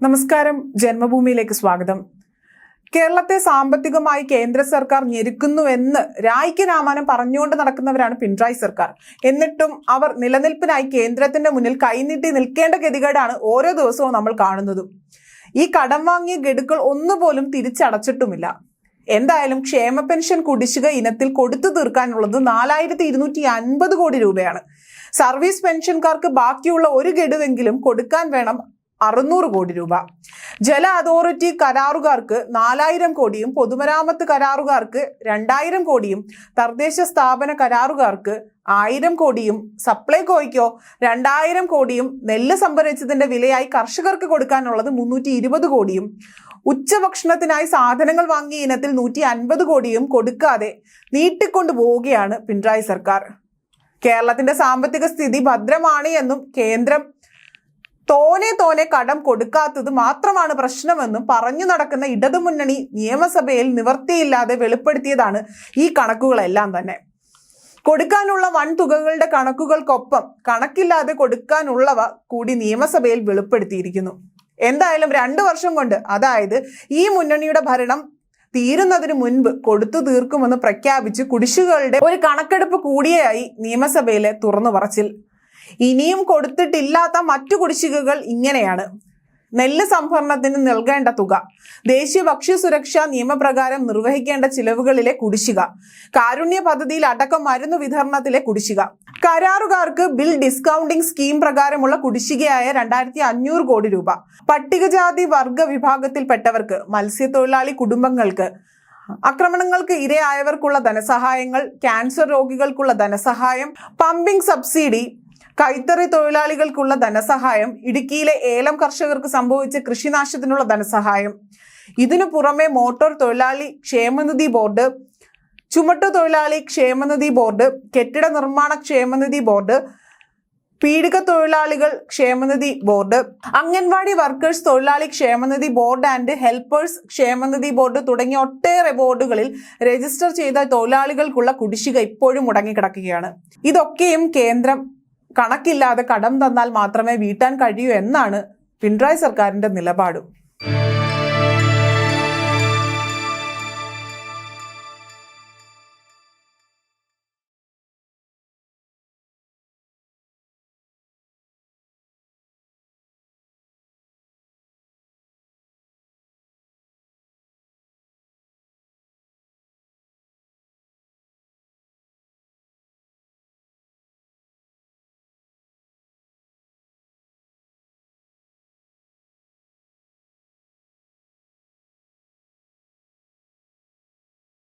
നമസ്കാരം, ജന്മഭൂമിയിലേക്ക് സ്വാഗതം. കേരളത്തെ സാമ്പത്തികമായി കേന്ദ്ര സർക്കാർ ഞെരുക്കുന്നുവെന്ന് രായ്ക്ക് രാമാനം പറഞ്ഞുകൊണ്ട് നടക്കുന്നവരാണ് പിണറായി സർക്കാർ. എന്നിട്ടും അവർ നിലനിൽപ്പിനായി കേന്ദ്രത്തിന്റെ മുന്നിൽ കൈനീട്ടി നിൽക്കേണ്ട ഗതികേടാണ് ഓരോ ദിവസവും നമ്മൾ കാണുന്നതും. ഈ കടം വാങ്ങിയ ഗഡുക്കൾ ഒന്നുപോലും തിരിച്ചടച്ചിട്ടുമില്ല. എന്തായാലും ക്ഷേമ പെൻഷൻ കുടിശ്ശിക ഇനത്തിൽ കൊടുത്തു തീർക്കാനുള്ളത് 4250 കോടി രൂപയാണ്. സർവീസ് പെൻഷൻകാർക്ക് ബാക്കിയുള്ള ഒരു ഗഡുവെങ്കിലും കൊടുക്കാൻ വേണം 600 കോടി രൂപ. ജല അതോറിറ്റി കരാറുകാർക്ക് 4000 കോടിയും പൊതുമരാമത്ത് കരാറുകാർക്ക് 2000 കോടിയും തദ്ദേശ സ്ഥാപന കരാറുകാർക്ക് 1000 കോടിയും സപ്ലൈകോയ്ക്കോ 2000 കോടിയും നെല്ല് സംഭരിച്ചതിന്റെ വിലയായി കർഷകർക്ക് കൊടുക്കാനുള്ളത് 320 കോടിയും ഉച്ചഭക്ഷണത്തിനായി സാധനങ്ങൾ വാങ്ങിയ ഇനത്തിൽ 150 കോടിയും കൊടുക്കാതെ നീട്ടിക്കൊണ്ടു പോവുകയാണ് പിണറായി സർക്കാർ. കേരളത്തിന്റെ സാമ്പത്തിക സ്ഥിതി ഭദ്രമാണ് എന്നും കേന്ദ്രം തോനെ കടം കൊടുക്കാത്തത് മാത്രമാണ് പ്രശ്നമെന്നും പറഞ്ഞു നടക്കുന്ന ഇടതുമുന്നണി നിയമസഭയിൽ നിവർത്തിയില്ലാതെ വെളിപ്പെടുത്തിയതാണ് ഈ കണക്കുകളെല്ലാം തന്നെ. കൊടുക്കാനുള്ള വൻ തുകകളുടെ കണക്കുകൾക്കൊപ്പം കണക്കില്ലാതെ കൊടുക്കാനുള്ളവ കൂടി നിയമസഭയിൽ വെളിപ്പെടുത്തിയിരിക്കുന്നു. എന്തായാലും 2 വർഷം കൊണ്ട്, അതായത് ഈ മുന്നണിയുടെ ഭരണം തീരുന്നതിന് മുൻപ് കൊടുത്തു തീർക്കുമെന്ന് പ്രഖ്യാപിച്ച് കുടിശ്ശികളുടെ ഒരു കണക്കെടുപ്പ് കൂടിയായി നിയമസഭയിലെ തുറന്നു പറച്ചിൽ. ഇനിയും കൊടുത്തിട്ടില്ലാത്ത മറ്റു കുടിശ്ശികകൾ ഇങ്ങനെയാണ്: നെല്ല് സംഭരണത്തിന് നൽകേണ്ട തുക, ദേശീയ ഭക്ഷ്യ സുരക്ഷാ നിയമപ്രകാരം നിർവഹിക്കേണ്ട ചിലവുകളിലെ കുടിശ്ശിക, കാരുണ്യ പദ്ധതിയിൽ അടക്കം മരുന്ന് വിതരണത്തിലെ കുടിശ്ശിക, കരാറുകാർക്ക് ബിൽ ഡിസ്കൗണ്ടിംഗ് സ്കീം പ്രകാരമുള്ള കുടിശ്ശികയായ 2500 കോടി രൂപ, പട്ടികജാതി വർഗ വിഭാഗത്തിൽപ്പെട്ടവർക്ക്, മത്സ്യത്തൊഴിലാളി കുടുംബങ്ങൾക്ക്, ആക്രമണങ്ങൾക്ക് ഇരയായവർക്കുള്ള ധനസഹായങ്ങൾ, ക്യാൻസർ രോഗികൾക്കുള്ള ധനസഹായം, പമ്പിംഗ് സബ്സിഡി, കൈത്തറി തൊഴിലാളികൾക്കുള്ള ധനസഹായം, ഇടുക്കിയിലെ ഏലം കർഷകർക്ക് സംഭവിച്ച കൃഷിനാശത്തിനുള്ള ധനസഹായം. ഇതിനു പുറമെ മോട്ടോർ തൊഴിലാളി ക്ഷേമനിധി ബോർഡ്, ചുമട്ടു തൊഴിലാളി ക്ഷേമനിധി ബോർഡ്, കെട്ടിട നിർമ്മാണ ക്ഷേമനിധി ബോർഡ്, പീഡിക തൊഴിലാളികൾ ക്ഷേമനിധി ബോർഡ്, അംഗൻവാടി വർക്കേഴ്സ് തൊഴിലാളി ക്ഷേമനിധി ബോർഡ് ആൻഡ് ഹെൽപ്പേഴ്സ് ക്ഷേമനിധി ബോർഡ് തുടങ്ങിയ ഒട്ടേറെ ബോർഡുകളിൽ രജിസ്റ്റർ ചെയ്ത തൊഴിലാളികൾക്കുള്ള കുടിശ്ശിക ഇപ്പോഴും മുടങ്ങിക്കിടക്കുകയാണ്. ഇതൊക്കെയും കേന്ദ്രം കണക്കില്ലാതെ കടം തന്നാൽ മാത്രമേ വീട്ടാൻ കഴിയൂ എന്നാണ് പിണറായി സർക്കാരിന്റെ നിലപാടും.